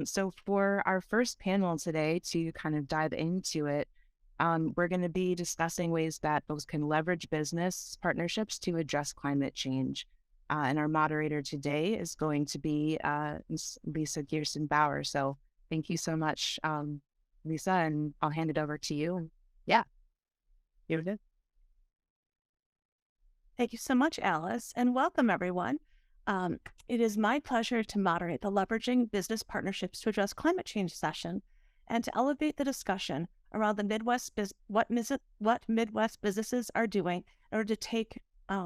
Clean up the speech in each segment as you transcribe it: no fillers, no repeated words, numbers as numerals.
So for our first panel today, to kind of dive into it, we're going to be discussing ways that folks can leverage business partnerships to address climate change. And our moderator today is going to be Lisa Geason-Bauer. So thank you so much, Lisa, and I'll hand it over to you. Yeah, you're good. Thank you so much, Alice, and welcome everyone. It is my pleasure to moderate the Leveraging Business Partnerships to Address Climate Change session and to elevate the discussion around the what Midwest businesses are doing in order to take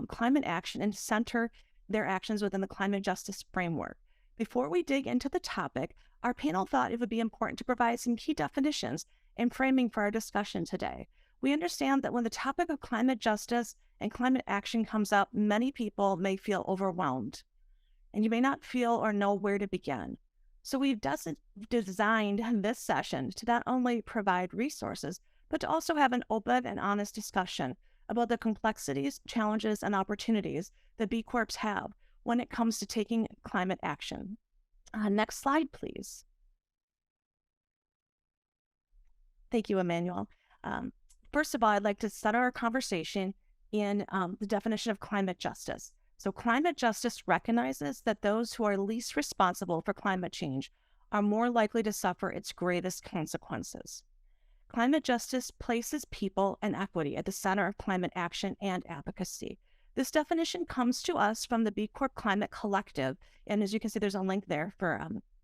climate action and center their actions within the climate justice framework. Before we dig into the topic, our panel thought it would be important to provide some key definitions and framing for our discussion today. We understand that when the topic of climate justice and climate action comes up, many people may feel overwhelmed, and you may not feel or know where to begin. So we've designed this session to not only provide resources, but to also have an open and honest discussion about the complexities, challenges, and opportunities that B Corps have when it comes to taking climate action. Next slide, please. Thank you, Emmanuel. First of all, I'd like to set our conversation in the definition of climate justice. So climate justice recognizes that those who are least responsible for climate change are more likely to suffer its greatest consequences. Climate justice places people and equity at the center of climate action and advocacy. This definition comes to us from the B Corp Climate Collective, and as you can see, there's a link there for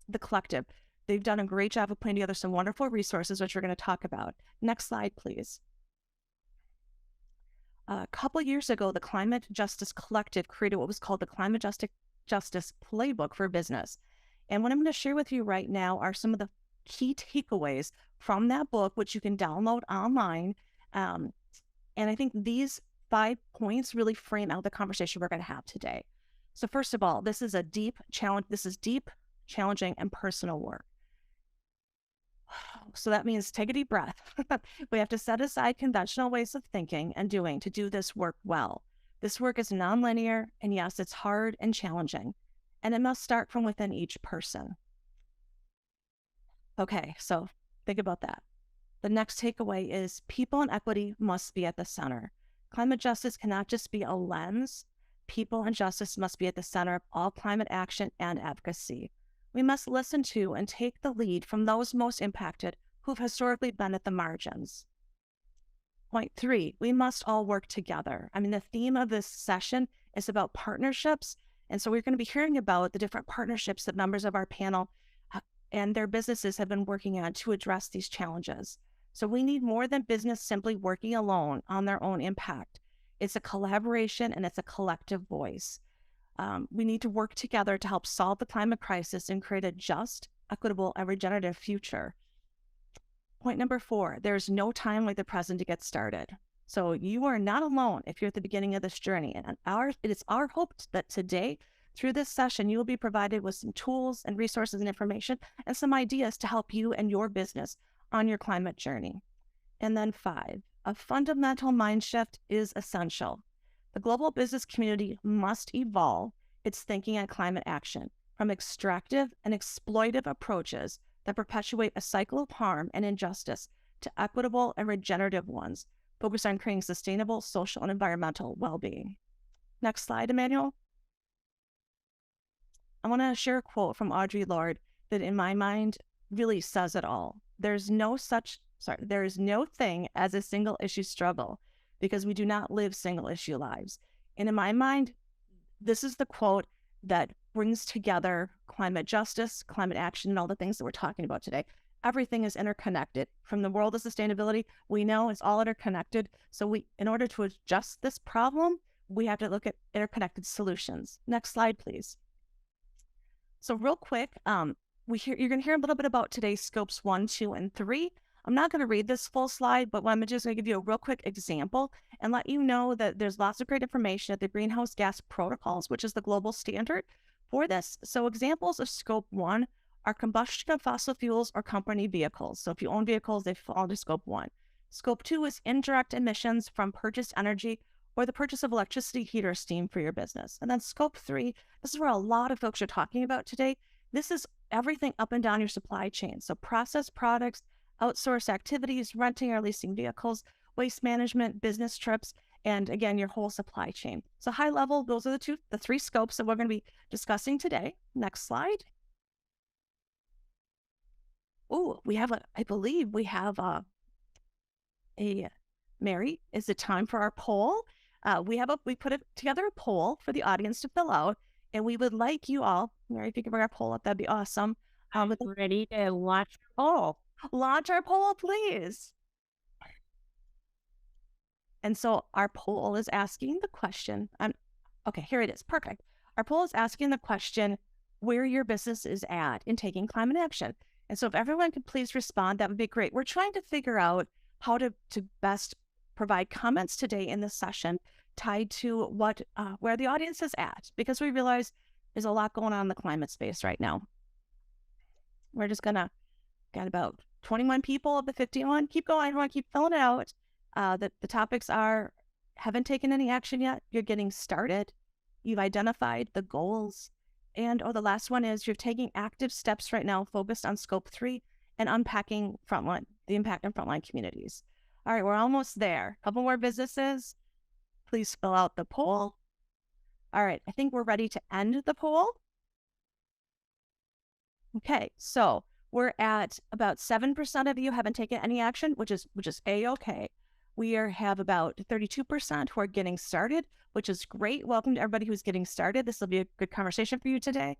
the collective. They've done a great job of putting together some wonderful resources, which we're going to talk about. Next slide, please. A couple years ago, the Climate Justice Collective created what was called the Climate Justice Playbook for Business. And what I'm going to share with you right now are some of the key takeaways from that book, which you can download online. And I think these 5 points really frame out the conversation we're going to have today. So first of all, this is a deep challenge. This is deep, challenging, and personal work. So that means take a deep breath. We have to set aside conventional ways of thinking and doing to do this work well. This work is nonlinear, and yes, it's hard and challenging, and it must start from within each person. Okay, so think about that. The next takeaway is people and equity must be at the center. Climate justice cannot just be a lens. People and justice must be at the center of all climate action and advocacy. We must listen to and take the lead from those most impacted who've historically been at the margins. Point 3, we must all work together. I mean, the theme of this session is about partnerships. And so we're going to be hearing about the different partnerships that members of our panel and their businesses have been working on to address these challenges. So we need more than business simply working alone on their own impact. It's a collaboration and it's a collective voice. We need to work together to help solve the climate crisis and create a just, equitable, and regenerative future. Point number 4, there's no time like the present to get started. So you are not alone if you're at the beginning of this journey. And it is our hope that today, through this session, you will be provided with some tools and resources and information and some ideas to help you and your business on your climate journey. And then 5, a fundamental mind shift is essential. The global business community must evolve its thinking on climate action from extractive and exploitive approaches that perpetuate a cycle of harm and injustice to equitable and regenerative ones, focused on creating sustainable social and environmental well-being. Next slide, Emmanuel. I want to share a quote from Audre Lorde that, in my mind, really says it all. There is no thing as a single issue struggle, because we do not live single issue lives. And in my mind, this is the quote that brings together climate justice, climate action, and all the things that we're talking about today. Everything is interconnected. From the world of sustainability, we know it's all interconnected. So in order to adjust this problem, we have to look at interconnected solutions. Next slide, please. So real quick, you're going to hear a little bit about today's scopes 1, 2, and 3. I'm not going to read this full slide, but I'm just going to give you a real quick example and let you know that there's lots of great information at the Greenhouse Gas Protocols, which is the global standard for this. So examples of scope 1 are combustion of fossil fuels or company vehicles. So if you own vehicles, they fall into scope 1. Scope 2 is indirect emissions from purchased energy or the purchase of electricity, heat, or steam for your business. And then scope 3, this is where a lot of folks are talking about today. This is everything up and down your supply chain. So processed products, outsourced activities, renting or leasing vehicles, waste management, business trips, and again, your whole supply chain. So high level, those are the three scopes that we're going to be discussing today. Next slide. Oh, I believe we have a Mary, is it time for our poll? We put together a poll for the audience to fill out, and we would like you all, Mary, if you could bring our poll up, that'd be awesome. I'm ready to launch our poll. Launch our poll, please. And so our poll is asking the question, okay, here it is, perfect. Our poll is asking the question, where your business is at in taking climate action. And so if everyone could please respond, that would be great. We're trying to figure out how to best provide comments today in this session tied to where the audience is at, because we realize there's a lot going on in the climate space right now. We're just got about 21 people of the 51. Keep going, everyone, keep filling it out. The topics are, haven't taken any action yet, you're getting started, you've identified the goals, and the last one is you're taking active steps right now focused on scope 3 and unpacking the impact on frontline communities. All right, we're almost there. A couple more businesses. Please fill out the poll. All right, I think we're ready to end the poll. Okay, so we're at about 7% of you haven't taken any action, which is A-okay. We have about 32% who are getting started, which is great. Welcome to everybody who's getting started. This will be a good conversation for you today.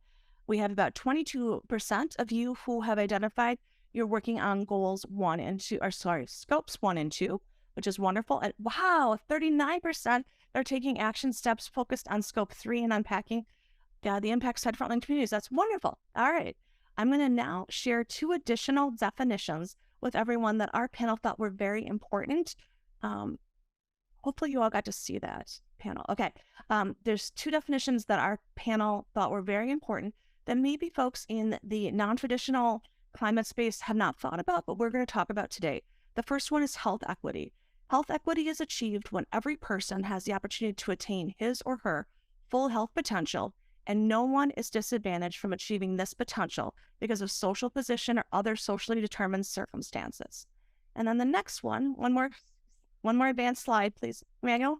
We have about 22% of you who have identified you're working on goals 1 and 2, scopes 1 and 2, which is wonderful. And wow, 39% are taking action steps focused on scope 3 and unpacking the impact side frontline communities. That's wonderful. All right. I'm going to now share 2 additional definitions with everyone that our panel thought were very important. Hopefully you all got to see that panel. Okay. There's 2 definitions that our panel thought were very important that maybe folks in the non-traditional climate space have not thought about, but we're going to talk about today. The first one is health equity. Health equity is achieved when every person has the opportunity to attain his or her full health potential, and no one is disadvantaged from achieving this potential because of social position or other socially determined circumstances. And then the next one more advanced slide, please, Manuel.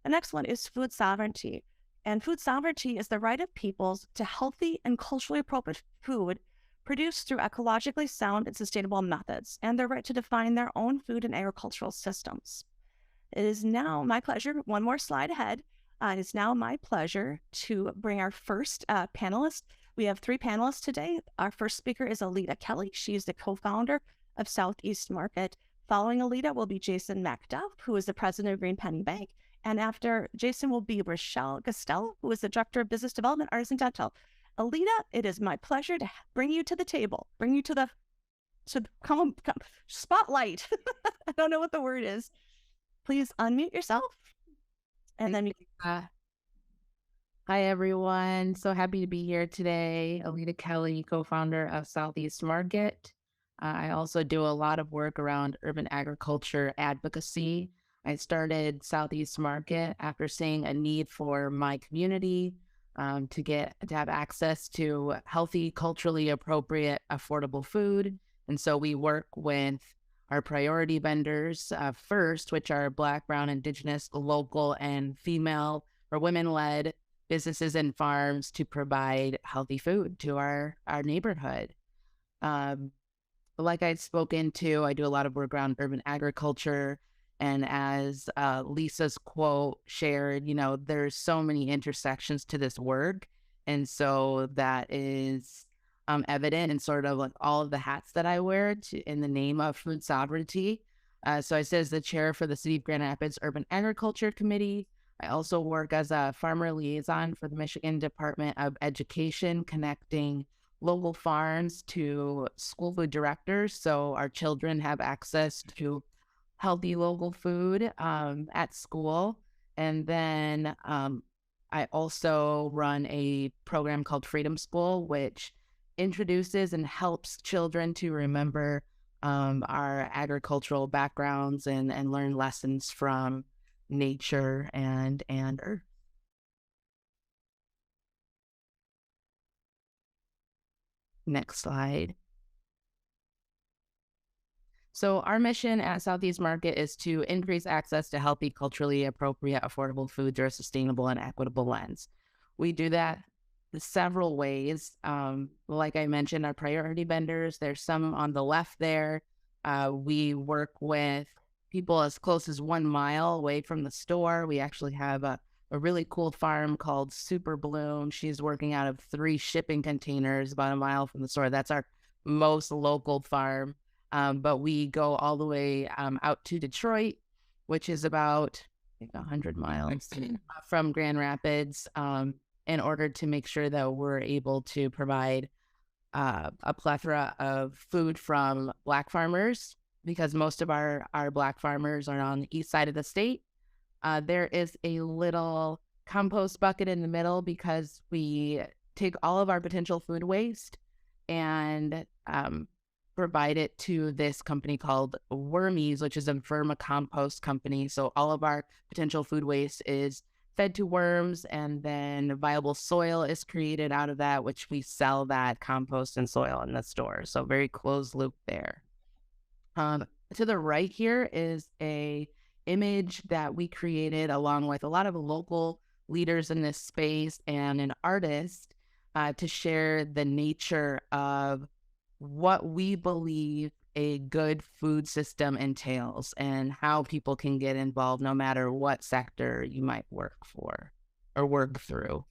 The next one is food sovereignty. And food sovereignty is the right of peoples to healthy and culturally appropriate food produced through ecologically sound and sustainable methods, and their right to define their own food and agricultural systems. It is now my pleasure, one more slide ahead. It is now my pleasure to bring our first panelist. We have 3 panelists today. Our first speaker is Alita Kelly. She is the co-founder of Southeast Market. Following Alita will be Jason MacDuff, who is the president of Greenpenny Bank. And after Jason will be Rochelle, who is the director of business development, Artisan Dental. Alita, it is my pleasure to bring you to the table, bring you to the come spotlight. I don't know what the word is. Please unmute yourself. And then Hi, everyone. So happy to be here today. Alita Kelly, co-founder of Southeast Market. I also do a lot of work around urban agriculture advocacy. I started Southeast Market after seeing a need for my community to have access to healthy, culturally appropriate, affordable food. And so we work with our priority vendors first, which are Black, Brown, Indigenous, local, and female or women-led businesses and farms to provide healthy food to our neighborhood. Like I'd spoken to, I do a lot of work around urban agriculture. And as Lisa's quote shared, there's so many intersections to this work. And so that is evident in sort of like all of the hats that I wear in the name of food sovereignty. So I sit as the chair for the City of Grand Rapids Urban Agriculture Committee. I also work as a farmer liaison for the Michigan Department of Education, connecting local farms to school food directors so our children have access to healthy local food at school. And then I also run a program called Freedom School, which introduces and helps children to remember our agricultural backgrounds and learn lessons from nature and earth. Next slide. So our mission at Southeast Market is to increase access to healthy, culturally appropriate, affordable food through a sustainable and equitable lens. We do that several ways. Like I mentioned, our priority vendors, there's some on the left there. We work with people as close as 1 mile away from the store. We actually have a really cool farm called Super Bloom. She's working out of 3 shipping containers about 1 mile from the store. That's our most local farm. But we go all the way out to Detroit, which is about 100 miles from Grand Rapids, in order to make sure that we're able to provide a plethora of food from Black farmers, because most of our Black farmers are on the east side of the state. There is a little compost bucket in the middle because we take all of our potential food waste and provide it to this company called Wormies, which is a vermicompost company. So all of our potential food waste is fed to worms, and then viable soil is created out of that, which we sell that compost and soil in the store. So very closed loop there. To the right here is a image that we created along with a lot of local leaders in this space and an artist to share the nature of what we believe a good food system entails and how people can get involved no matter what sector you might work for or work through.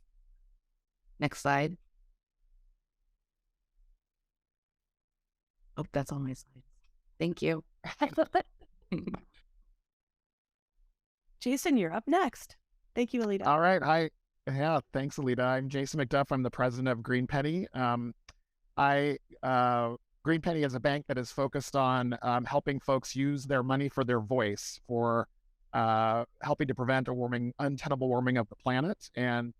Next slide. Oh, that's all my slides. Thank you. Jason, you're up next. Thank you, Alita. All right. Thanks, Alita. I'm Jason MacDuff. I'm the president of Greenpenny. Greenpenny is a bank that is focused on helping folks use their money for their voice, for helping to prevent untenable warming of the planet, and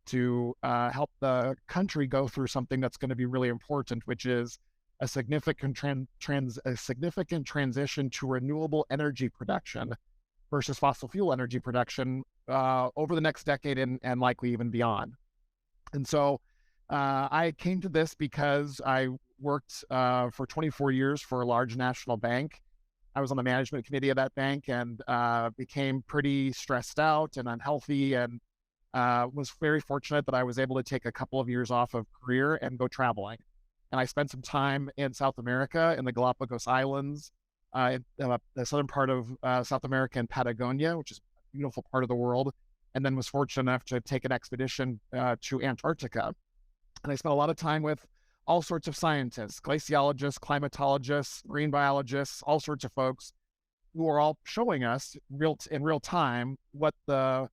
to help the country go through something that's going to be really important, which is a significant transition to renewable energy production versus fossil fuel energy production over the next decade and likely even beyond. And so I came to this because I worked for 24 years for a large national bank. I was on the management committee of that bank and became pretty stressed out and unhealthy, and was very fortunate that I was able to take a couple of years off of career and go traveling. And I spent some time in South America, in the Galapagos Islands, in the southern part of South America in Patagonia, which is a beautiful part of the world, and then was fortunate enough to take an expedition to Antarctica. And I spent a lot of time with all sorts of scientists, glaciologists, climatologists, marine biologists, all sorts of folks who are all showing us in real time what the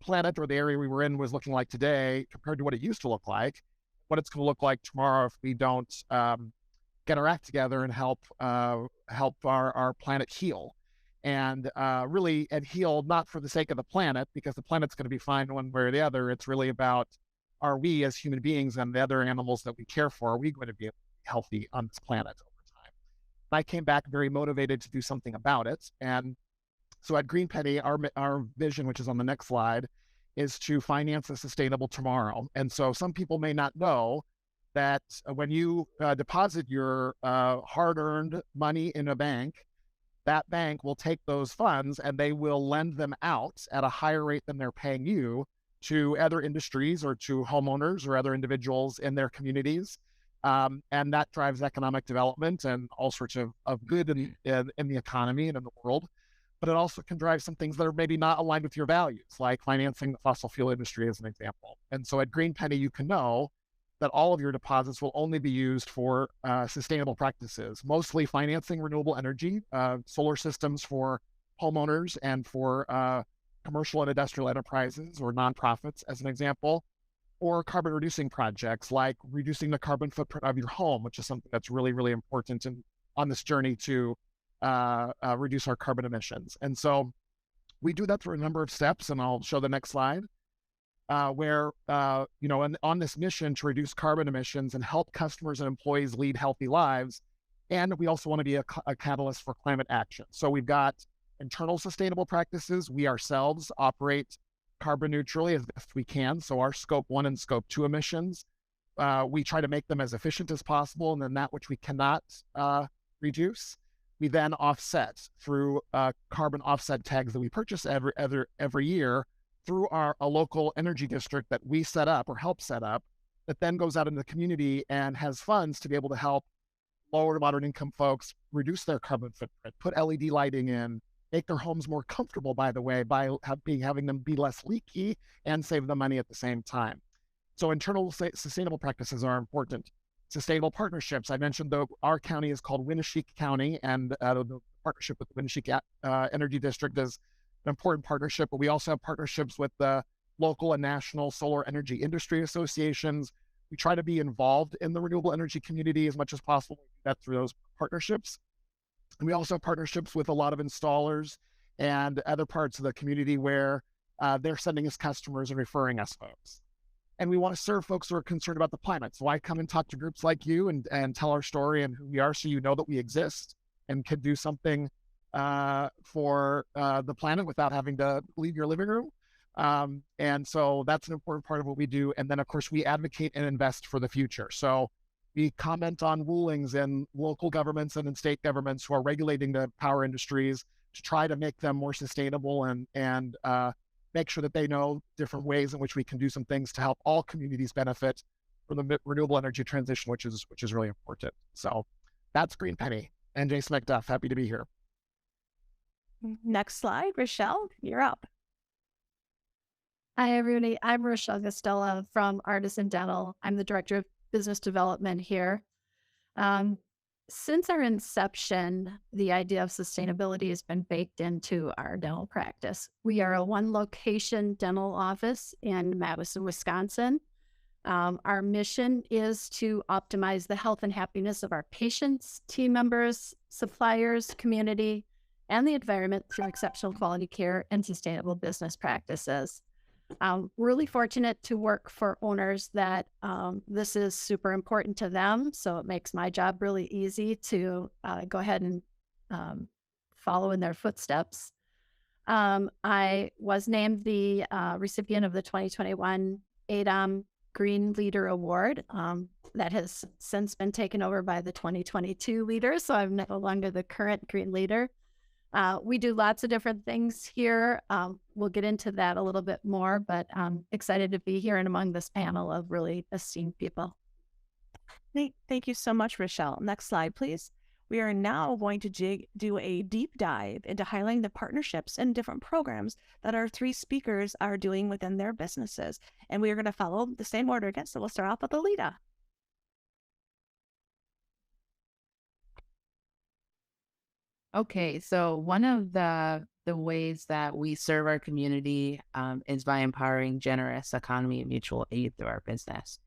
planet or the area we were in was looking like today compared to what it used to look like, what it's going to look like tomorrow if we don't get our act together and help our planet heal. And heal not for the sake of the planet, because the planet's going to be fine one way or the other. It's really about, are we as human beings and the other animals that we care for, are we going to be healthy on this planet over time? And I came back very motivated to do something about it. And so at Greenpenny, our vision, which is on the next slide, is to finance a sustainable tomorrow. And so some people may not know that when you deposit your hard-earned money in a bank, that bank will take those funds and they will lend them out at a higher rate than they're paying you to other industries or to homeowners or other individuals in their communities. And that drives economic development and all sorts of good in the economy and in the world. But it also can drive some things that are maybe not aligned with your values, like financing the fossil fuel industry as an example. And so at Greenpenny, you can know that all of your deposits will only be used for sustainable practices, mostly financing renewable energy, solar systems for homeowners and for commercial and industrial enterprises or nonprofits, as an example, or carbon reducing projects like reducing the carbon footprint of your home, which is something that's really, really important on this journey to reduce our carbon emissions. And so we do that through a number of steps, and I'll show the next slide, where, on this mission to reduce carbon emissions and help customers and employees lead healthy lives. And we also want to be a catalyst for climate action. So we've got internal sustainable practices. We ourselves operate carbon neutrally as best we can. So our scope 1 and scope 2 emissions we try to make them as efficient as possible, and then that which we cannot reduce, we then offset through carbon offset tags that we purchase every year through a local energy district that we set up or help set up, that then goes out into the community and has funds to be able to help lower to moderate income folks reduce their carbon footprint, put LED lighting in, make their homes more comfortable, by the way, by having them be less leaky and save them money at the same time. So internal sustainable practices are important. Sustainable partnerships. I mentioned our county is called Winneshiek County, and the partnership with the Winneshiek Energy District is an important partnership, but we also have partnerships with the local and national solar energy industry associations. We try to be involved in the renewable energy community as much as possible. We do that through those partnerships. And we also have partnerships with a lot of installers and other parts of the community where they're sending us customers and referring us folks. And we want to serve folks who are concerned about the climate. So I come and talk to groups like you and tell our story and who we are, so you know that we exist and can do something for the planet without having to leave your living room. And so that's an important part of what we do. And then, of course, we advocate and invest for the future. So we comment on rulings in local governments and in state governments who are regulating the power industries to try to make them more sustainable and make sure that they know different ways in which we can do some things to help all communities benefit from the renewable energy transition, which is really important. So that's Greenpenny and Jason MacDuff. Happy to be here. Next slide, Rochelle, you're up. Hi, everybody. I'm Rochelle Guastella from Artisan Dental. I'm the Director of Business Development here. Since our inception, the idea of sustainability has been baked into our dental practice. We are a one-location dental office in Madison, Wisconsin. Our mission is to optimize the health and happiness of our patients, team members, suppliers, community, and the environment through exceptional quality care and sustainable business practices. Really fortunate to work for owners that this is super important to them, so it makes my job really easy to go ahead and follow in their footsteps. I was named the recipient of the 2021 ADAM Green Leader Award. That has since been taken over by the 2022 leader, so I'm no longer the current Green Leader. We do lots of different things here. We'll get into that a little bit more, but I'm excited to be here and among this panel of really esteemed people. Thank you so much, Rochelle. Next slide, please. We are now going to do a deep dive into highlighting the partnerships and different programs that our three speakers are doing within their businesses. And we are going to follow the same order again. So we'll start off with Alita. Okay, so one of the ways that we serve our community is by empowering generous economy and mutual aid through our business.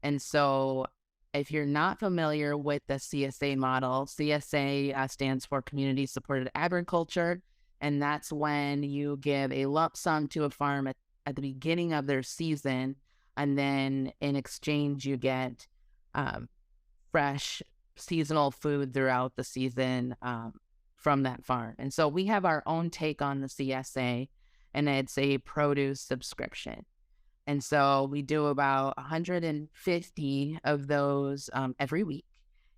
And so if you're not familiar with the CSA model, CSA stands for Community Supported Agriculture, and that's when you give a lump sum to a farm at the beginning of their season, and then in exchange you get fresh seasonal food throughout the season from that farm. And so we have our own take on the CSA, and it's a produce subscription. And so we do about 150 of those every week.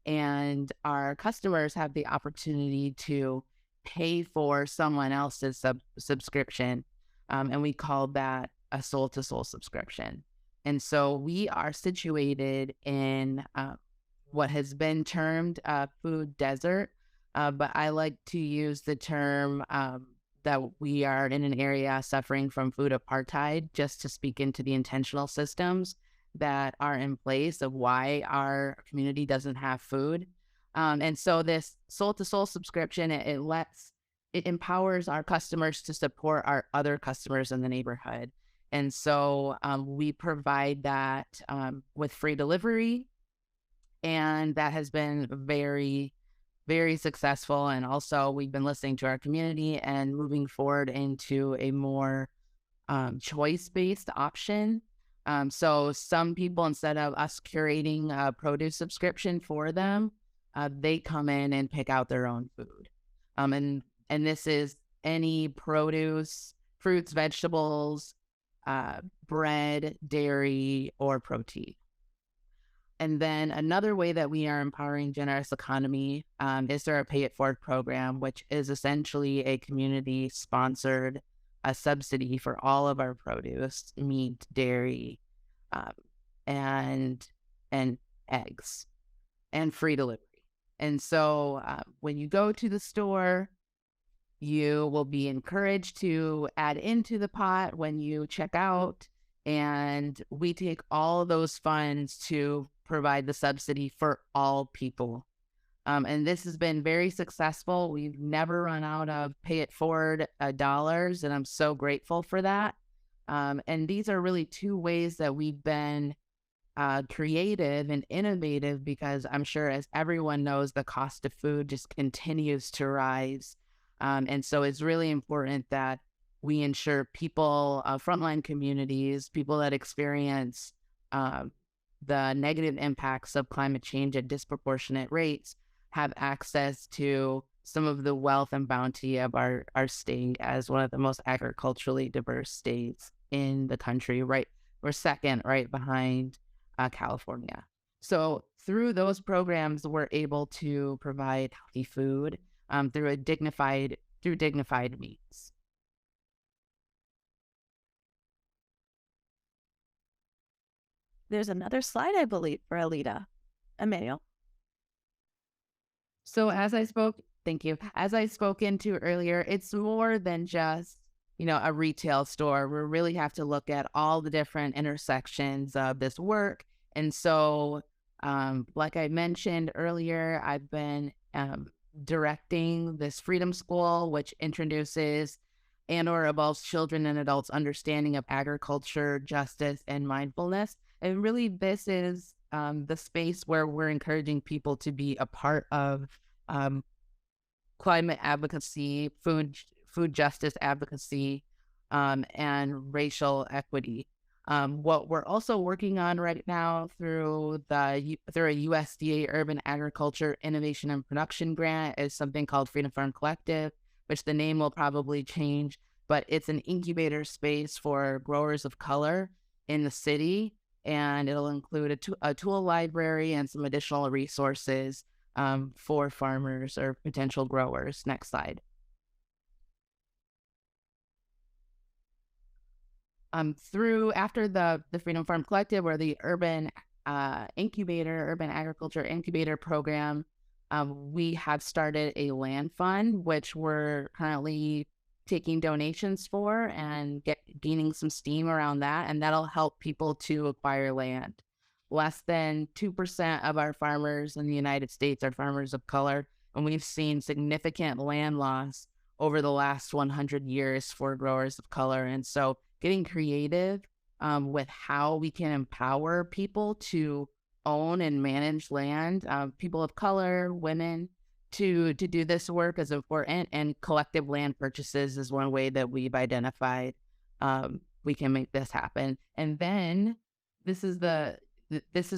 And our customers have the opportunity to pay for someone else's subscription. And we call that a soul-to-soul subscription. And so we are situated in what has been termed a food desert. But I like to use the term that we are in an area suffering from food apartheid, just to speak into the intentional systems that are in place of why our community doesn't have food. And so this soul-to-soul subscription, it empowers our customers to support our other customers in the neighborhood. And so we provide that with free delivery, and that has been very successful. And also we've been listening to our community and moving forward into a more choice-based option. So some people, instead of us curating a produce subscription for them, they come in and pick out their own food. And this is any produce, fruits, vegetables, bread, dairy, or protein. And then another way that we are empowering generous economy is through our Pay It Forward program, which is essentially a community-sponsored subsidy for all of our produce, meat, dairy, um, and eggs, and free delivery. And so when you go to the store, you will be encouraged to add into the pot when you check out, and we take all those funds to provide the subsidy for all people. And this has been very successful. We've never run out of Pay It Forward dollars, and I'm so grateful for that. And these are really two ways that we've been creative and innovative, because I'm sure, as everyone knows, the cost of food just continues to rise. And so it's really important that we ensure people, frontline communities, people that experience the negative impacts of climate change at disproportionate rates, have access to some of the wealth and bounty of our state as one of the most agriculturally diverse states in the country. Right, we're second, right behind California. So through those programs, we're able to provide healthy food through dignified means. There's another slide, I believe, for Alita. Emmanuel? So thank you. As I spoke into earlier, it's more than just, a retail store. We really have to look at all the different intersections of this work. And so, like I mentioned earlier, I've been directing this Freedom School, which introduces and/or evolves children and adults' understanding of agriculture, justice, and mindfulness. And really, this is the space where we're encouraging people to be a part of climate advocacy, food justice advocacy, and racial equity. What we're also working on right now through a USDA Urban Agriculture Innovation and Production Grant is something called Freedom Farm Collective, which the name will probably change, but it's an incubator space for growers of color in the city, and it'll include a tool library and some additional resources for farmers or potential growers. Next slide. After the Freedom Farm Collective, or the Urban Agriculture Incubator Program, we have started a land fund, which we're currently taking donations for and gaining some steam around that, and that'll help people to acquire land. Less than 2% of our farmers in the United States are farmers of color, and we've seen significant land loss over the last 100 years for growers of color. And so getting creative with how we can empower people to own and manage land, people of color, women, to do this work is important, and collective land purchases is one way that we've identified we can make this happen. And then this is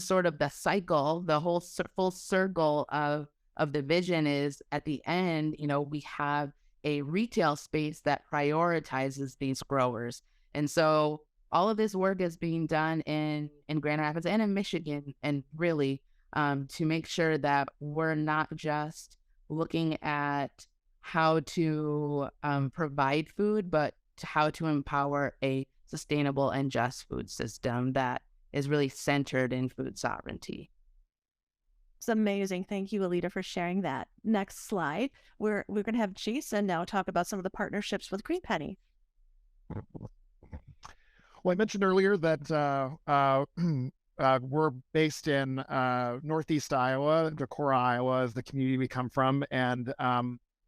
sort of the cycle, the whole full circle of the vision is, at the end, we have a retail space that prioritizes these growers. And so all of this work is being done in Grand Rapids and in Michigan, and really to make sure that we're not just looking at how to provide food, but how to empower a sustainable and just food system that is really centered in food sovereignty. It's amazing. Thank you, Alita, for sharing that. Next slide. We're going to have Jason now talk about some of the partnerships with Greenpenny. Well, I mentioned earlier that we're based in Northeast Iowa. Decorah, Iowa is the community we come from. And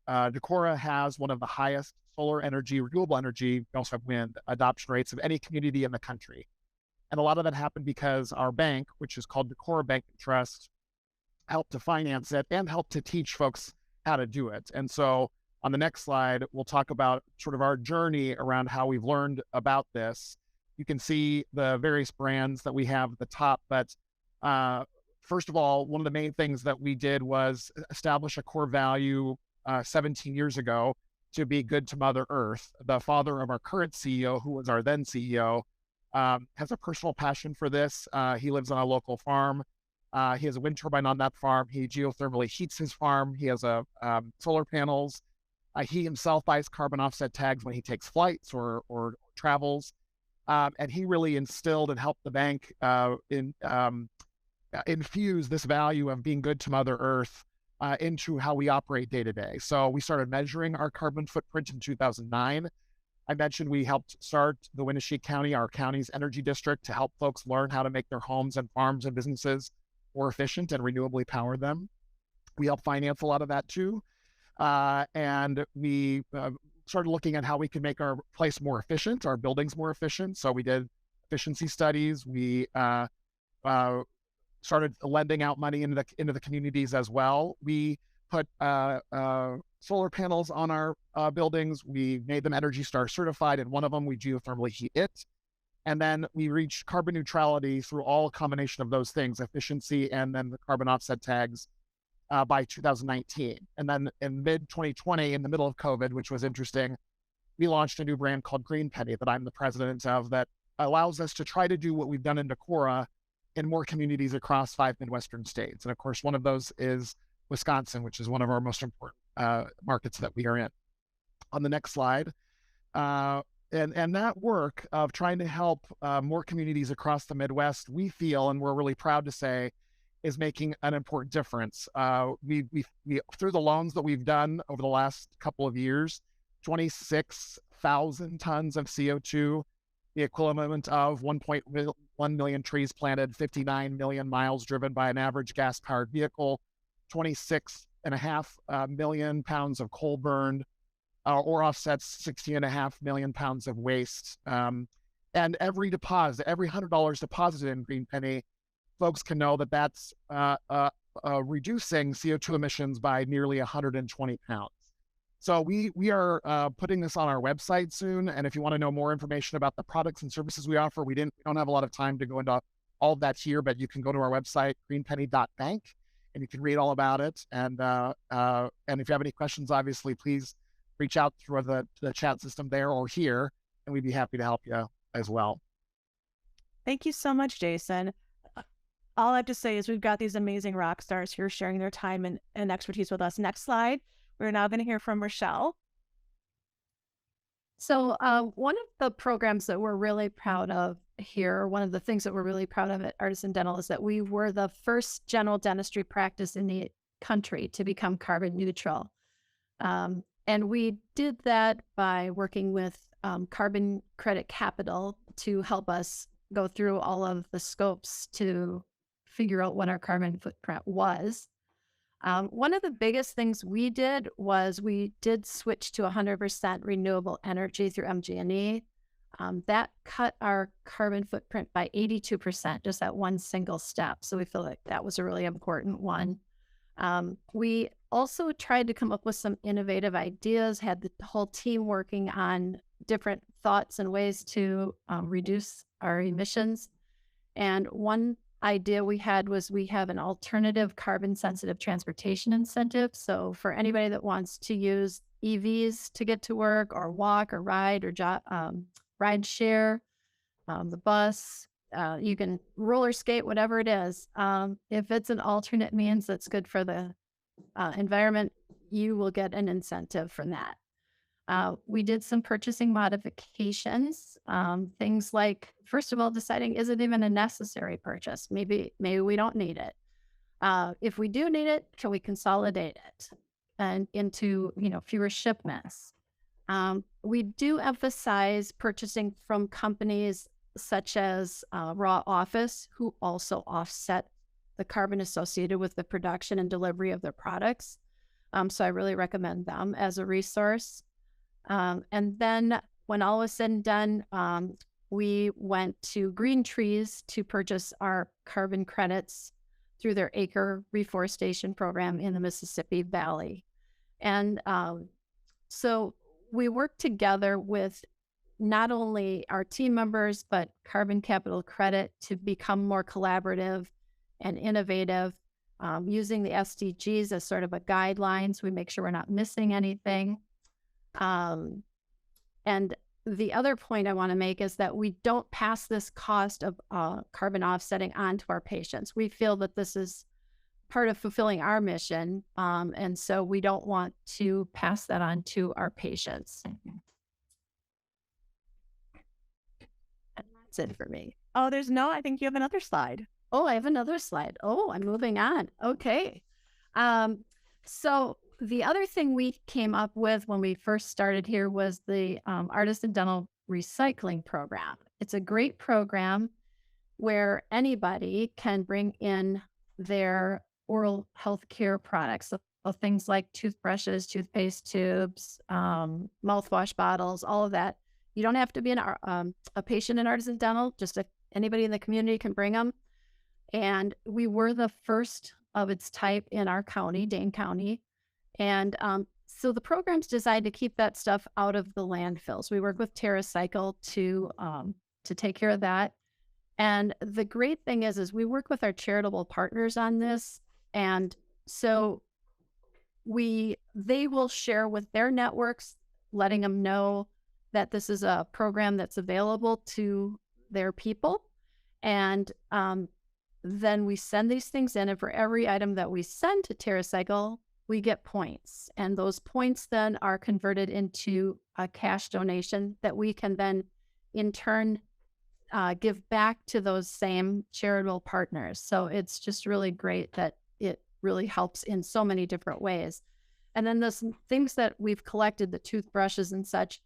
Decorah has one of the highest solar energy, renewable energy, we also have wind adoption rates of any community in the country. And a lot of that happened because our bank, which is called Decorah Bank and Trust, helped to finance it and helped to teach folks how to do it. And so on the next slide, we'll talk about sort of our journey around how we've learned about this. You can see the various brands that we have at the top, but first of all, one of the main things that we did was establish a core value 17 years ago to be good to Mother Earth. The father of our current CEO, who was our then CEO, has a personal passion for this. He lives on a local farm. He has a wind turbine on that farm. He geothermally heats his farm. He has solar panels. He himself buys carbon offset tags when he takes flights or travels. And he really instilled and helped the bank infuse this value of being good to Mother Earth into how we operate day to day. So we started measuring our carbon footprint in 2009. I mentioned we helped start the Winnebago County, our county's energy district, to help folks learn how to make their homes and farms and businesses more efficient and renewably power them. We help finance a lot of that too. And we started looking at how we could make our place more efficient, our buildings more efficient. So we did efficiency studies. We started lending out money into the communities as well. We put solar panels on our buildings. We made them Energy Star certified, and one of them we geothermally heat it. And then we reached carbon neutrality through all combination of those things, efficiency and then the carbon offset tags by 2019. And then in mid-2020, in the middle of COVID, which was interesting, we launched a new brand called Greenpenny that I'm the president of that allows us to try to do what we've done in Decorah in more communities across 5 Midwestern states. And of course, one of those is Wisconsin, which is one of our most important markets that we are in. On the next slide, and that work of trying to help more communities across the Midwest, we feel, and we're really proud to say, is making an important difference. We through the loans that we've done over the last couple of years, 26,000 tons of CO2, the equivalent of 1.1 million trees planted, 59 million miles driven by an average gas-powered vehicle, 26.5 million pounds of coal burned, or offsets 16.5 million pounds of waste. And every deposit, every $100 deposited in Greenpenny, folks can know that that's reducing CO2 emissions by nearly 120 pounds. So we are putting this on our website soon. And if you want to know more information about the products and services we offer, we don't have a lot of time to go into all of that here, but you can go to our website, greenpenny.bank, and you can read all about it. And if you have any questions, obviously, please reach out through the chat system there or here, and we'd be happy to help you as well. Thank you so much, Jason. All I have to say is we've got these amazing rock stars here sharing their time and expertise with us. Next slide. We're now going to hear from Rochelle. So one of the programs that we're really proud of here, one of the things that we're really proud of at Artisan Dental is that we were the first general dentistry practice in the country to become carbon neutral. And we did that by working with Carbon Credit Capital to help us go through all of the scopes to figure out what our carbon footprint was. One of the biggest things we did was we did switch to 100% renewable energy through MG&E. That cut our carbon footprint by 82%, just that one single step. So we feel like that was a really important one. We also tried to come up with some innovative ideas, had the whole team working on different thoughts and ways to reduce our emissions. And one idea we had was we have an alternative carbon sensitive transportation incentive. So for anybody that wants to use EVs to get to work or walk or ride or ride share, the bus, you can roller skate, whatever it is. If it's an alternate means that's good for the environment, you will get an incentive from that. We did some purchasing modifications, things like, first of all, deciding, is it even a necessary purchase? Maybe we don't need it. If we do need it, can we consolidate it and into, fewer shipments? We do emphasize purchasing from companies such as Raw Office, who also offset the carbon associated with the production and delivery of their products. So I really recommend them as a resource. And then when all was said and done, we went to Green Trees to purchase our carbon credits through their acre reforestation program in the Mississippi Valley. And so we worked together with not only our team members, but Carbon Capital Credit to become more collaborative and innovative, using the SDGs as sort of a guideline so we make sure we're not missing anything. And the other point I want to make is that we don't pass this cost of carbon offsetting on to our patients. We feel that this is part of fulfilling our mission, and so we don't want to pass that on to our patients. And that's it for me. Oh, I think you have another slide. Oh, I have another slide. Oh, I'm moving on. Okay. So the other thing we came up with when we first started here was the Artisan Dental Recycling Program. It's a great program where anybody can bring in their oral health care products, so things like toothbrushes, toothpaste tubes, mouthwash bottles, all of that. You don't have to be a patient in Artisan Dental, just anybody in the community can bring them. And we were the first of its type in our county, Dane County. And so the program's designed to keep that stuff out of the landfills. We work with TerraCycle to take care of that. And the great thing is we work with our charitable partners on this. And so they will share with their networks, letting them know that this is a program that's available to their people. And then we send these things in, and for every item that we send to TerraCycle, we get points. And those points then are converted into a cash donation that we can then in turn give back to those same charitable partners. So it's just really great that it really helps in so many different ways. And then those things that we've collected, the toothbrushes and such,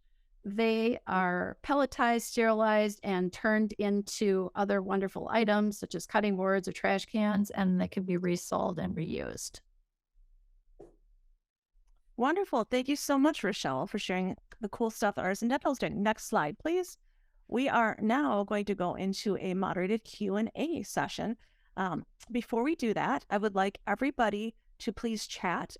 they are pelletized, sterilized, and turned into other wonderful items such as cutting boards or trash cans, and they can be resold and reused. Wonderful. Thank you so much, Rochelle, for sharing the cool stuff that Artisan Dental is doing. Next slide, please. We are now going to go into a moderated Q&A session. Before we do that, I would like everybody to please chat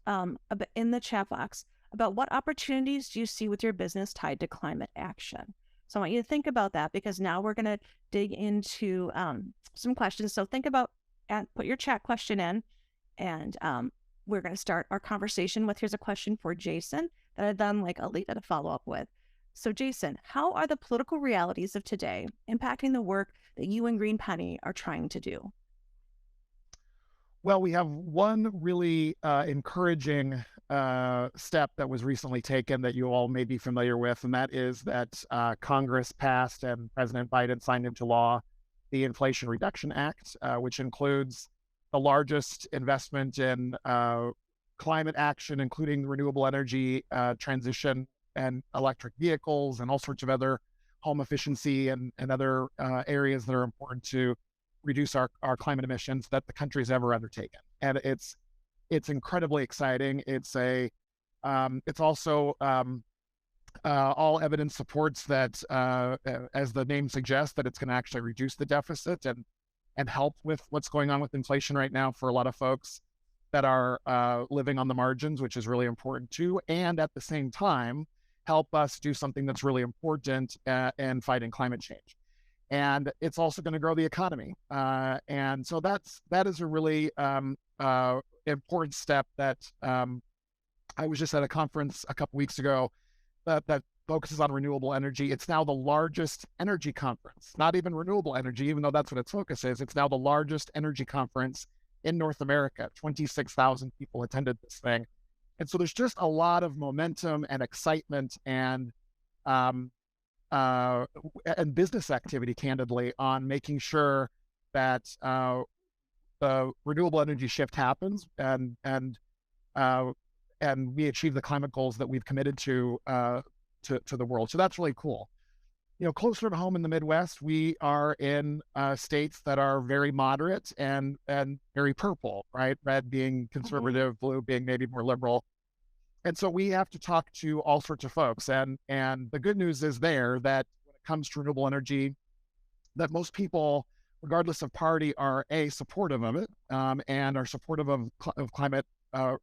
in the chat box about what opportunities do you see with your business tied to climate action. So I want you to think about that, because now we're going to dig into some questions. So think about and put your chat question in, and we're going to start our conversation with, here's a question for Jason that I've done like Alita to follow up with. So Jason, how are the political realities of today impacting the work that you and Greenpenny are trying to do? Well, we have one really encouraging step that was recently taken that you all may be familiar with, and that is that Congress passed and President Biden signed into law the Inflation Reduction Act, which includes the largest investment in climate action, including renewable energy transition and electric vehicles and all sorts of other home efficiency and other areas that are important to reduce our climate emissions that the country's ever undertaken. And it's incredibly exciting. It's also all evidence supports that, as the name suggests, that it's going to actually reduce the deficit and help with what's going on with inflation right now for a lot of folks that are living on the margins, which is really important too. And at the same time, help us do something that's really important in fighting climate change. And it's also going to grow the economy. And so that is a really important step that I was just at a conference a couple weeks ago that focuses on renewable energy. It's now the largest energy conference, not even renewable energy, even though that's what its focus is. It's now the largest energy conference in North America. 26,000 people attended this thing. And so there's just a lot of momentum and excitement and business activity, candidly, on making sure that the renewable energy shift happens and we achieve the climate goals that we've committed to the world. So that's really cool. You know, closer to home in the Midwest, we are in states that are very moderate and very purple, right? Red being conservative, blue being maybe more liberal. And so we have to talk to all sorts of folks. And the good news is there that when it comes to renewable energy, that most people, regardless of party, are supportive of it and are supportive of climate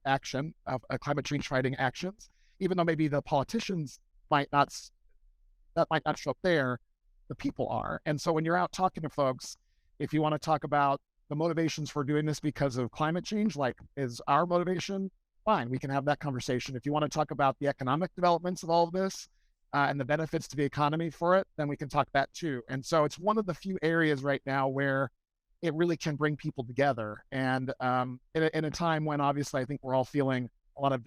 action, of climate change fighting actions, even though maybe the politicians might not show up there, the people are. And so when you're out talking to folks, if you want to talk about the motivations for doing this because of climate change, like is our motivation, fine, we can have that conversation. If you want to talk about the economic developments of all of this, and the benefits to the economy for it, then we can talk that too. And so it's one of the few areas right now where it really can bring people together. And in a time when obviously I think we're all feeling a lot of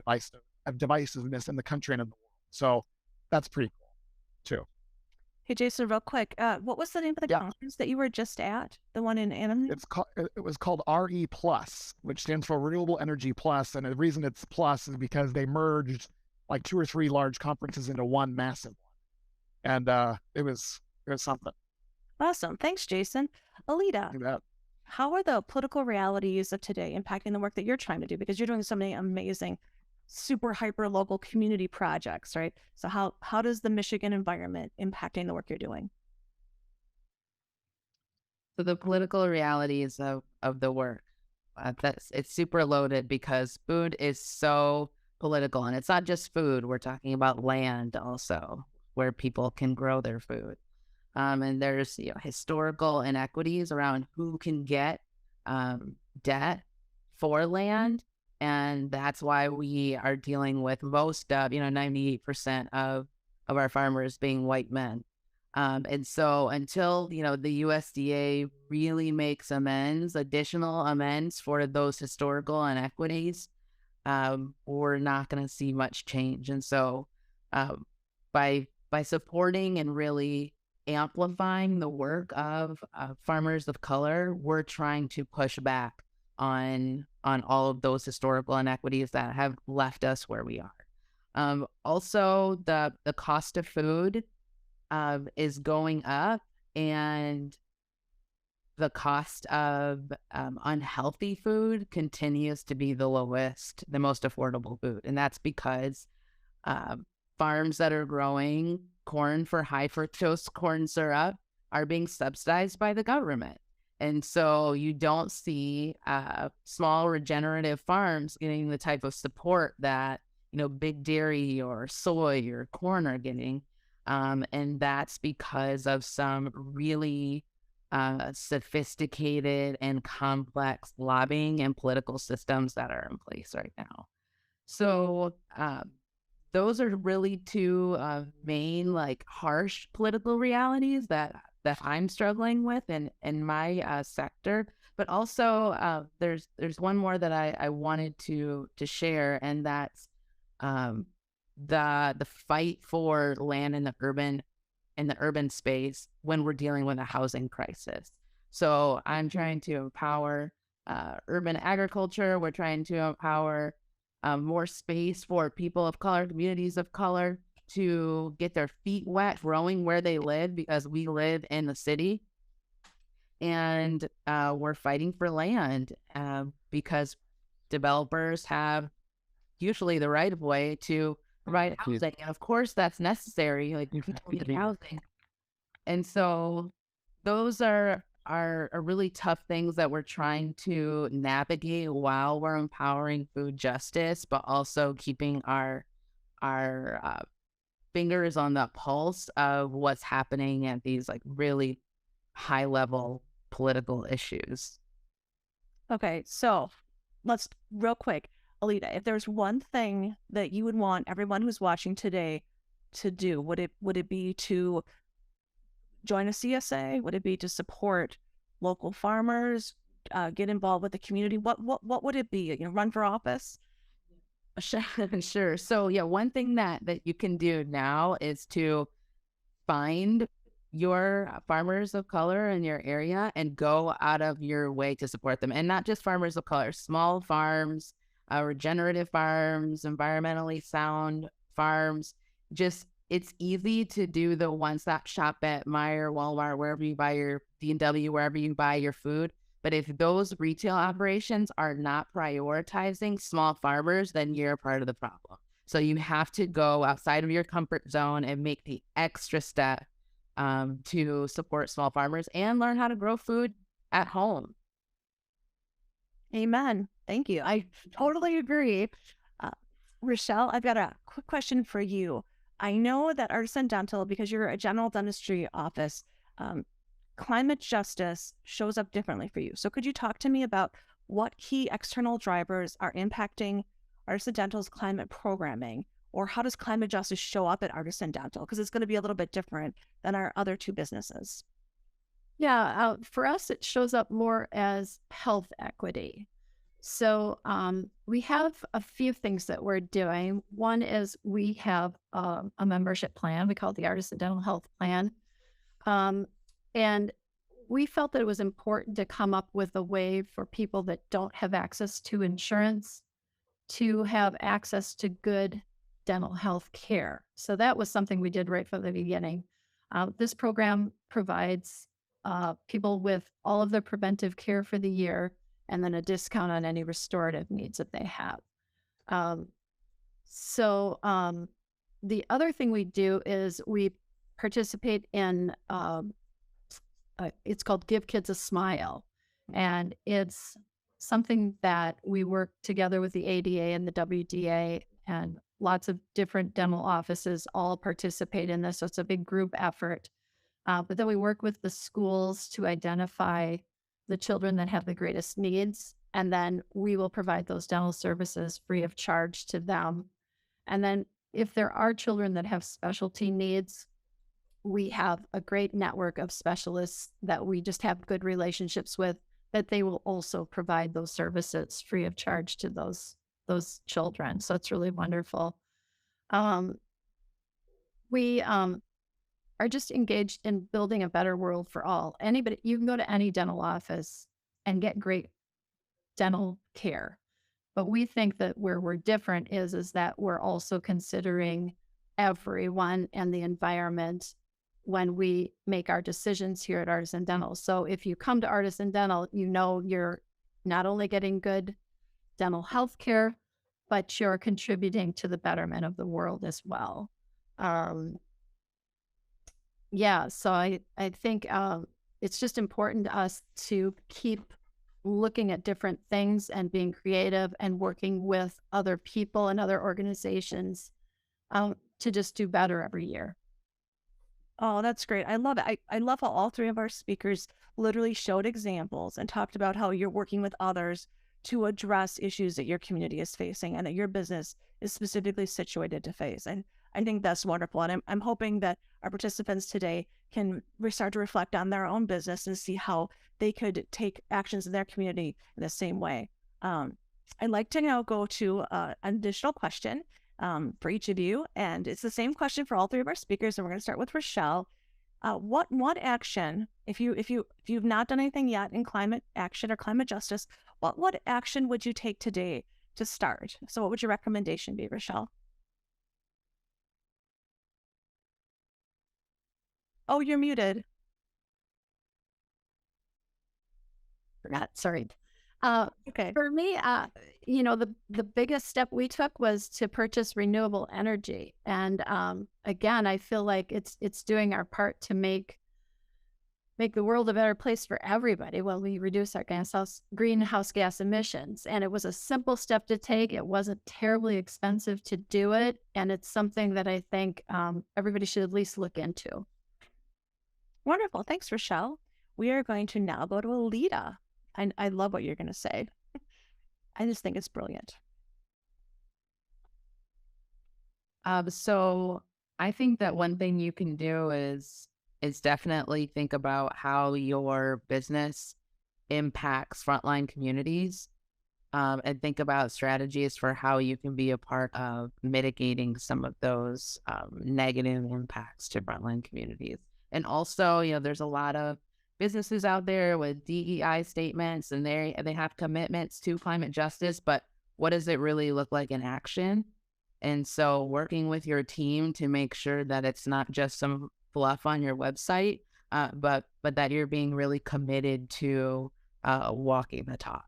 divisiveness in the country and in the world. So that's pretty cool too. Hey, Jason, real quick, what was the name of the conference that you were just at? The one in Anaheim? It was called RE Plus, which stands for Renewable Energy Plus. And the reason it's plus is because they merged like 2 or 3 large conferences into one massive one. And it was something. Awesome. Thanks, Jason. Alita, how are the political realities of today impacting the work that you're trying to do? Because you're doing so many amazing, super hyper local community projects, right? So how does the Michigan environment impacting the work you're doing? So the political realities of the work, it's super loaded because food is so political, and it's not just food. We're talking about land also, where people can grow their food. And there's historical inequities around who can get debt for land. And that's why we are dealing with most of, 98% of our farmers being white men. And so until, the USDA really makes additional amends for those historical inequities, we're not going to see much change. And so by supporting and really amplifying the work of farmers of color, we're trying to push back on all of those historical inequities that have left us where we are. Also, the cost of food is going up, and the cost of unhealthy food continues to be the lowest, the most affordable food. And that's because farms that are growing corn for high fructose corn syrup are being subsidized by the government. And so you don't see small regenerative farms getting the type of support that, big dairy or soy or corn are getting. And that's because of some really sophisticated and complex lobbying and political systems that are in place right now. So those are really 2 main, harsh political realities that I'm struggling with in my sector. But also, there's one more that I wanted to share, and that's the fight for land in the urban space when we're dealing with a housing crisis. So I'm trying to empower urban agriculture. We're trying to empower more space for people of color, communities of color, to get their feet wet growing where they live, because we live in the city. And we're fighting for land because developers have usually the right of way to provide housing. And of course, that's necessary, housing. And so those are really tough things that we're trying to navigate while we're empowering food justice, but also keeping our fingers on the pulse of what's happening at these really high level political issues. Okay, so let's real quick, Alita, if there's one thing that you would want everyone who's watching today to do, would it be to join a CSA? Would it be to support local farmers, get involved with the community? What would it be? Run for office? Sure. So one thing that you can do now is to find your farmers of color in your area and go out of your way to support them. And not just farmers of color, small farms, regenerative farms, environmentally sound farms. It's easy to do the one-stop shop at Meijer, Walmart, wherever you buy your D&W, wherever you buy your food. But if those retail operations are not prioritizing small farmers, then you're a part of the problem. So you have to go outside of your comfort zone and make the extra step to support small farmers and learn how to grow food at home. Amen. Thank you. I totally agree. Rochelle, I've got a quick question for you. I know that Artisan Dental, because you're a general dentistry office, climate justice shows up differently for you. So could you talk to me about what key external drivers are impacting Artisan Dental's climate programming, or how does climate justice show up at Artisan Dental? Because it's going to be a little bit different than our other two businesses. Yeah, for us, it shows up more as health equity. So we have a few things that we're doing. One is we have a membership plan. We call it the Artisan Dental Health Plan. And we felt that it was important to come up with a way for people that don't have access to insurance to have access to good dental health care. So that was something we did right from the beginning. This program provides people with all of their preventive care for the year and then a discount on any restorative needs that they have. The other thing we do is we participate in, it's called Give Kids a Smile. And it's something that we work together with the ADA and the WDA, and lots of different dental offices all participate in this. So it's a big group effort. But then we work with the schools to identify the children that have the greatest needs. And then we will provide those dental services free of charge to them. And then if there are children that have specialty needs, we have a great network of specialists that we just have good relationships with, that they will also provide those services free of charge to those children. So it's really wonderful. We are just engaged in building a better world for all. Anybody, you can go to any dental office and get great dental care. But we think that where we're different is that we're also considering everyone and the environment when we make our decisions here at Artisan Dental. So if you come to Artisan Dental, you know you're not only getting good dental health care, but you're contributing to the betterment of the world as well. So I think it's just important to us to keep looking at different things and being creative and working with other people and other organizations to just do better every year. Oh, that's great. I love it. I love how all three of our speakers literally showed examples and talked about how you're working with others to address issues that your community is facing and that your business is specifically situated to face. And I think that's wonderful. And I'm hoping that our participants today can start to reflect on their own business and see how they could take actions in their community in the same way. I'd like to now go to an additional question for each of you. And it's the same question for all three of our speakers. And we're going to start with Rochelle. What action, if you've not done anything yet in climate action or climate justice, what action would you take today to start? So what would your recommendation be, Rochelle? Oh, you're muted. Forgot. Sorry. Okay. For me, the biggest step we took was to purchase renewable energy. And again, I feel like it's doing our part to make the world a better place for everybody when we reduce our greenhouse gas emissions. And it was a simple step to take. It wasn't terribly expensive to do it. And it's something that I think everybody should at least look into. Wonderful. Thanks, Rochelle. We are going to now go to Alita. I love what you're going to say. I just think it's brilliant. So I think that one thing you can do is definitely think about how your business impacts frontline communities, and think about strategies for how you can be a part of mitigating some of those negative impacts to frontline communities. And also, there's a lot of businesses out there with DEI statements, and they have commitments to climate justice, but what does it really look like in action? And so working with your team to make sure that it's not just some fluff on your website, but that you're being really committed to walking the talk.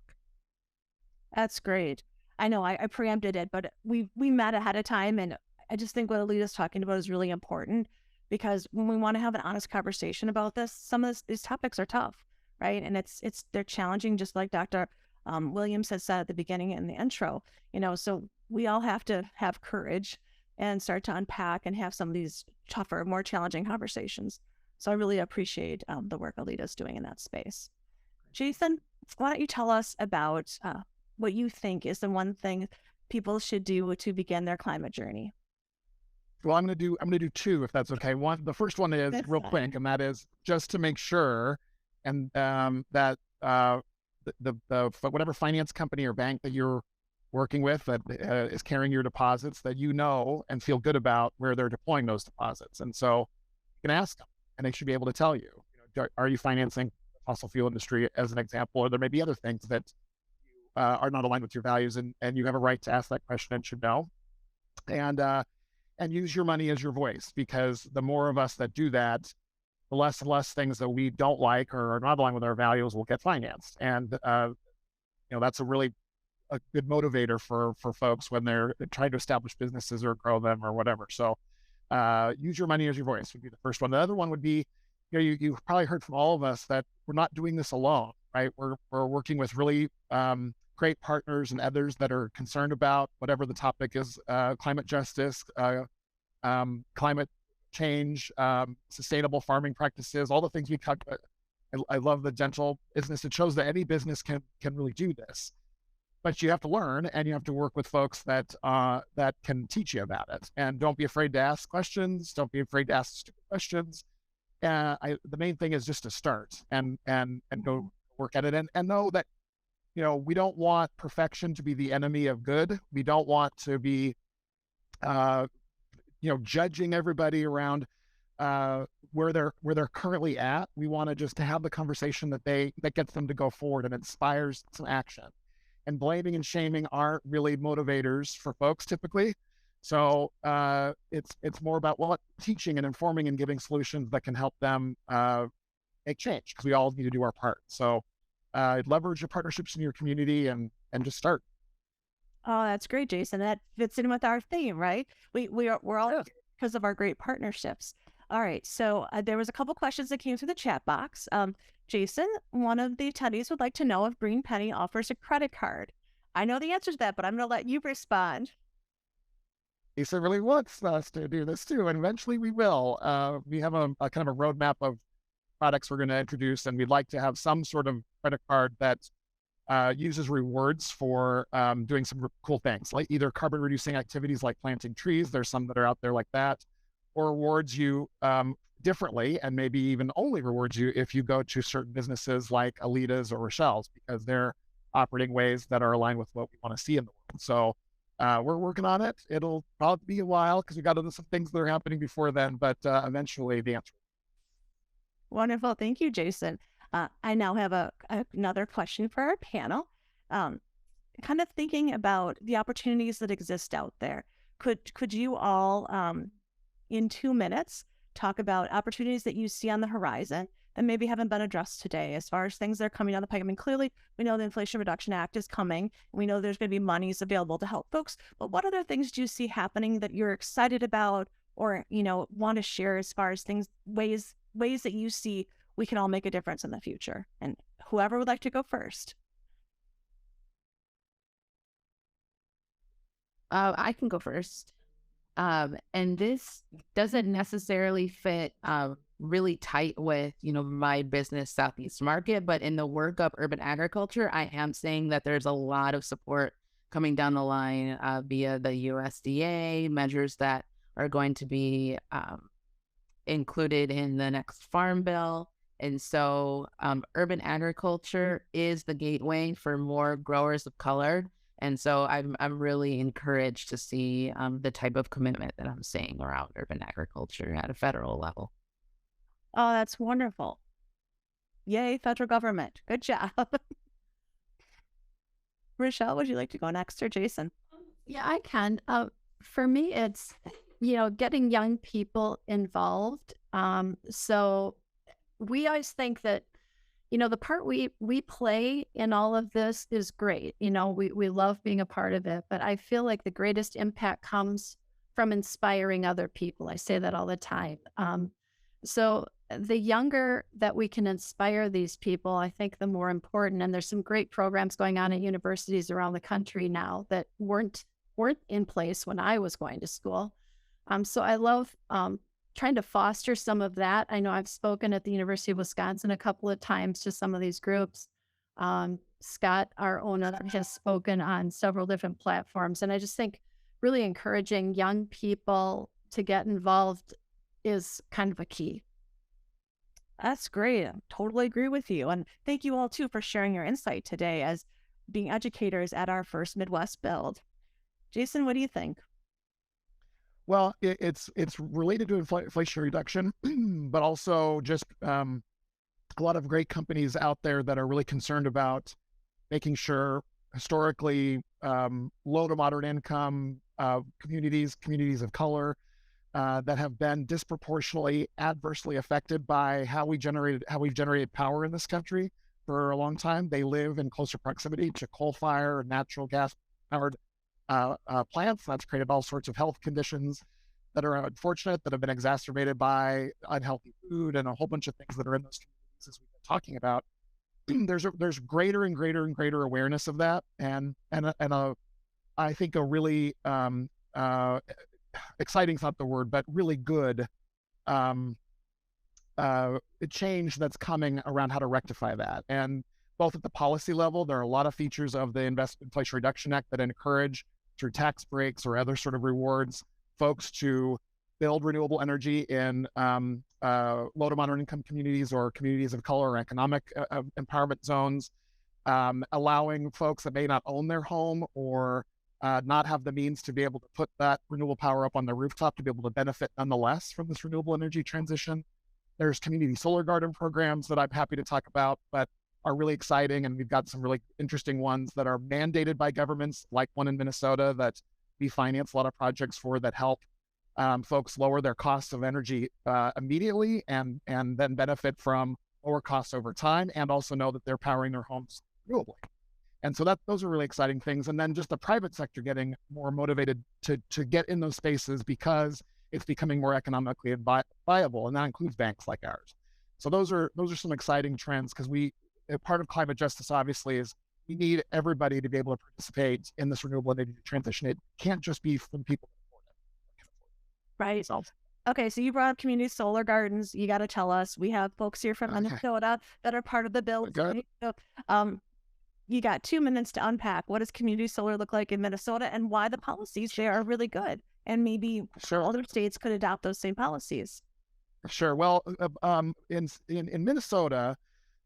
That's great. I know I preempted it, but we met ahead of time, and I just think what Alita's talking about is really important, because when we want to have an honest conversation about this, some of these topics are tough, right? And they're challenging, just like Dr. Williams had said at the beginning in the intro, so we all have to have courage and start to unpack and have some of these tougher, more challenging conversations. So I really appreciate the work Alita's doing in that space. Jason, why don't you tell us about what you think is the one thing people should do to begin their climate journey? Well, I'm gonna do two if that's okay. The first one is That's real fine. quick, and that is just to make sure and that whatever finance company or bank that you're working with that is carrying your deposits, that you know and feel good about where they're deploying those deposits. And so you can ask them, and they should be able to tell you. Are you financing the fossil fuel industry as an example, or there may be other things that are not aligned with your values, and you have a right to ask that question and should know. And use your money as your voice, because the more of us that do that, the less and less things that we don't like or are not aligned with our values will get financed. And that's a good motivator for folks when they're trying to establish businesses or grow them or whatever. So use your money as your voice would be the first one. The other one would be, you've probably heard from all of us that we're not doing this alone, right? We're working with really great partners and others that are concerned about whatever the topic is, climate justice, climate change, sustainable farming practices, all the things we talked about. I love the gentle business. It shows that any business can really do this, but you have to learn, and you have to work with folks that can teach you about it. And don't be afraid to ask questions. Don't be afraid to ask stupid questions. The main thing is just to start and go work at it, and know that we don't want perfection to be the enemy of good. We don't want to be judging everybody around where they're currently at. We want to just to have the conversation that gets them to go forward and inspires some action. And blaming and shaming aren't really motivators for folks typically. So it's more about teaching and informing and giving solutions that can help them make change, because we all need to do our part. So leverage your partnerships in your community and just start. Oh, that's great, Jason. That fits in with our theme, right? We're all because of our great partnerships. All right. So there was a couple questions that came through the chat box. Jason, one of the attendees would like to know if Greenpenny offers a credit card. I know the answer to that, but I'm going to let you respond. Lisa really wants us to do this too, and eventually we will. We have a kind of a roadmap of products we're going to introduce, and we'd like to have some sort of credit card that uses rewards for doing some cool things, like either carbon reducing activities like planting trees. There's some that are out there like that, or rewards you differently, and maybe even only rewards you if you go to certain businesses like Alita's or Rochelle's, because they're operating ways that are aligned with what we want to see in the world. So we're working on it. It'll probably be a while because we got into some things that are happening before then, but eventually the answer. Wonderful. Thank you, Jason. I now have another question for our panel. Kind of thinking about the opportunities that exist out there. Could you all, in 2 minutes, talk about opportunities that you see on the horizon and maybe haven't been addressed today as far as things that are coming down the pike? I mean, clearly, we know the Inflation Reduction Act is coming. We know there's going to be monies available to help folks. But what other things do you see happening that you're excited about or, want to share as far as ways that you see we can all make a difference in the future? And whoever would like to go first. I can go first. And this doesn't necessarily fit really tight with, my business Southeast market, but in the work of urban agriculture, I am saying that there's a lot of support coming down the line via the USDA measures that are going to be included in the next farm bill. And so urban agriculture is the gateway for more growers of color. And so I'm really encouraged to see the type of commitment that I'm seeing around urban agriculture at a federal level. Oh, that's wonderful. Yay, federal government. Good job. Rochelle, would you like to go next, or Jason? Yeah, I can. For me, it's, getting young people involved. So we always think that, the part we play in all of this is great. We love being a part of it, but I feel like the greatest impact comes from inspiring other people. I say that all the time. So the younger that we can inspire these people, I think the more important. And there's some great programs going on at universities around the country now that weren't in place when I was going to school. So I love trying to foster some of that. I know I've spoken at the University of Wisconsin a couple of times to some of these groups. Scott, our owner, has spoken on several different platforms. And I just think really encouraging young people to get involved is kind of a key. That's great. I totally agree with you. And thank you all too for sharing your insight today as being educators at our first Midwest Build. Jason, what do you think? Well, it's related to inflation reduction, but also just a lot of great companies out there that are really concerned about making sure historically low to moderate income communities of color that have been disproportionately adversely affected by how we've generated power in this country for a long time. They live in closer proximity to coal fire, natural gas powered plants. That's created all sorts of health conditions that are unfortunate, that have been exacerbated by unhealthy food and a whole bunch of things that are in those communities, as we've been talking about. There's greater and greater awareness of that, and I think a really exciting is not the word, but really good change that's coming around how to rectify that. And both at the policy level, there are a lot of features of the Inflation Reduction Act that encourage, through tax breaks or other sort of rewards, folks to build renewable energy in low to moderate income communities or communities of color or economic empowerment zones, allowing folks that may not own their home or not have the means to be able to put that renewable power up on the rooftop to be able to benefit nonetheless from this renewable energy transition. There's community solar garden programs that I'm happy to talk about, but are really exciting. And we've got some really interesting ones that are mandated by governments, like one in Minnesota that we finance a lot of projects for, that help folks lower their costs of energy immediately and then benefit from lower costs over time, and also know that they're powering their homes renewably. And so those are really exciting things. And then just the private sector getting more motivated to get in those spaces because it's becoming more economically viable. And that includes banks like ours. So those are some exciting trends, because part of climate justice, obviously, is we need everybody to be able to participate in this renewable energy transition. It can't just be from people that afford it. Right. So, okay, so you brought up community solar gardens. You got to tell us. We have folks here from Minnesota that are part of the bill. So, you got 2 minutes to unpack. What does community solar look like in Minnesota, and why the policies there are really good? And maybe other states could adopt those same policies. Sure. Well, in Minnesota,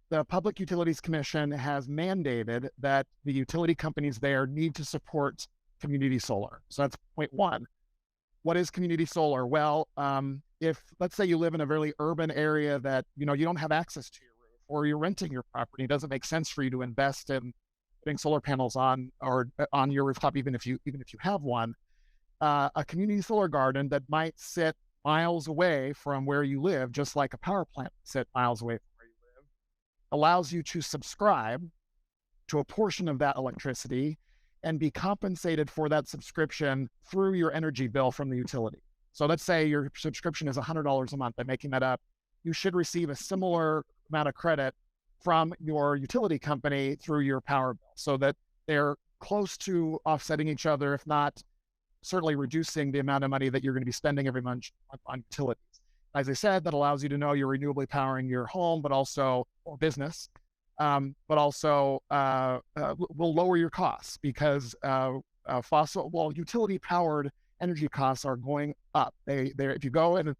the Public Utilities Commission has mandated that the utility companies there need to support community solar. So that's point one. What is community solar? Well, if, let's say, you live in a very urban area that you don't have access to your roof, or you're renting your property, it doesn't make sense for you to invest in putting solar panels on your rooftop, even if you have one. A community solar garden that might sit miles away from where you live, just like a power plant sit miles away from where you live, allows you to subscribe to a portion of that electricity and be compensated for that subscription through your energy bill from the utility. So let's say your subscription is $100 a month. I'm making that up. You should receive a similar amount of credit from your utility company through your power bill, so that they're close to offsetting each other, if not certainly reducing the amount of money that you're going to be spending every month on utilities. As I said, that allows you to know you're renewably powering your home, but also or business, but also will lower your costs, because utility-powered energy costs are going up. If you go and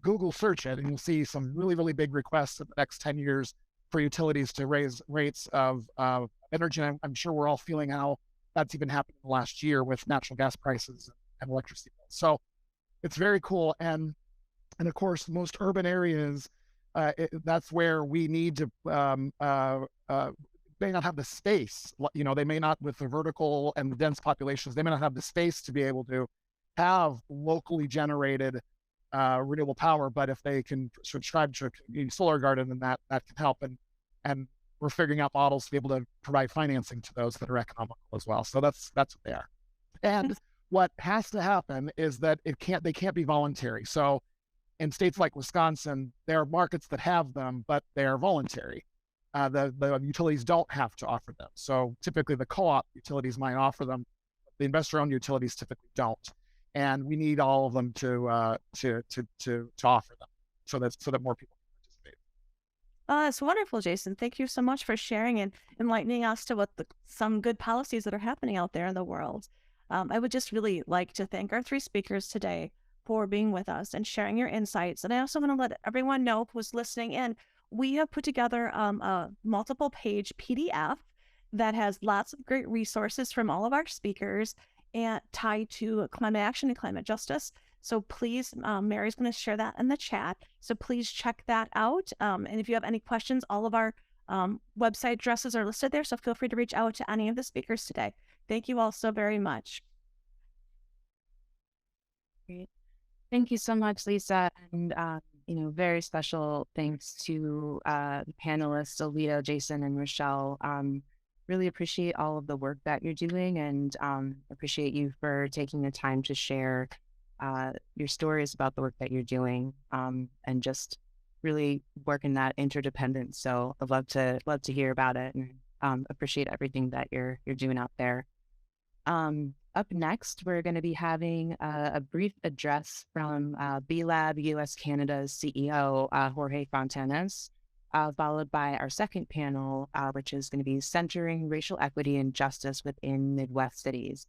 Google search it, and you'll see some really, really big requests in the next 10 years for utilities to raise rates of energy. And I'm sure we're all feeling how that's even happened in the last year with natural gas prices and electricity bills. So it's very cool. And of course, most urban areas, that's where we need to, may not have the space, they may not, with the vertical and the dense populations, they may not have the space to be able to have locally generated renewable power. But if they can subscribe to a community solar garden, then that can help. And we're figuring out models to be able to provide financing to those that are economical as well. So that's what they are. And what has to happen is that they can't be voluntary. So in states like Wisconsin, there are markets that have them, but they are voluntary. The utilities don't have to offer them. So typically the co-op utilities might offer them, but the investor-owned utilities typically don't. And we need all of them to offer them, so that more people can participate. That's wonderful, Jason. Thank you so much for sharing and enlightening us to some good policies that are happening out there in the world. I would just really like to thank our three speakers today for being with us and sharing your insights. And I also want to let everyone know who's listening in, we have put together a multiple page PDF that has lots of great resources from all of our speakers and tied to climate action and climate justice. So please, Mary's going to share that in the chat. So please check that out. And if you have any questions, all of our website addresses are listed there. So feel free to reach out to any of the speakers today. Thank you all so very much. Great. Thank you so much, Lisa. And, very special thanks to the panelists, Alita, Jason, and Rochelle. Really appreciate all of the work that you're doing, and appreciate you for taking the time to share your stories about the work that you're doing, and just really working that interdependence. So I'd love to hear about it, and appreciate everything that you're doing out there. Up next, we're going to be having a brief address from BLab US Canada's CEO, Jorge Fontanes, followed by our second panel, which is going to be centering racial equity and justice within Midwest cities.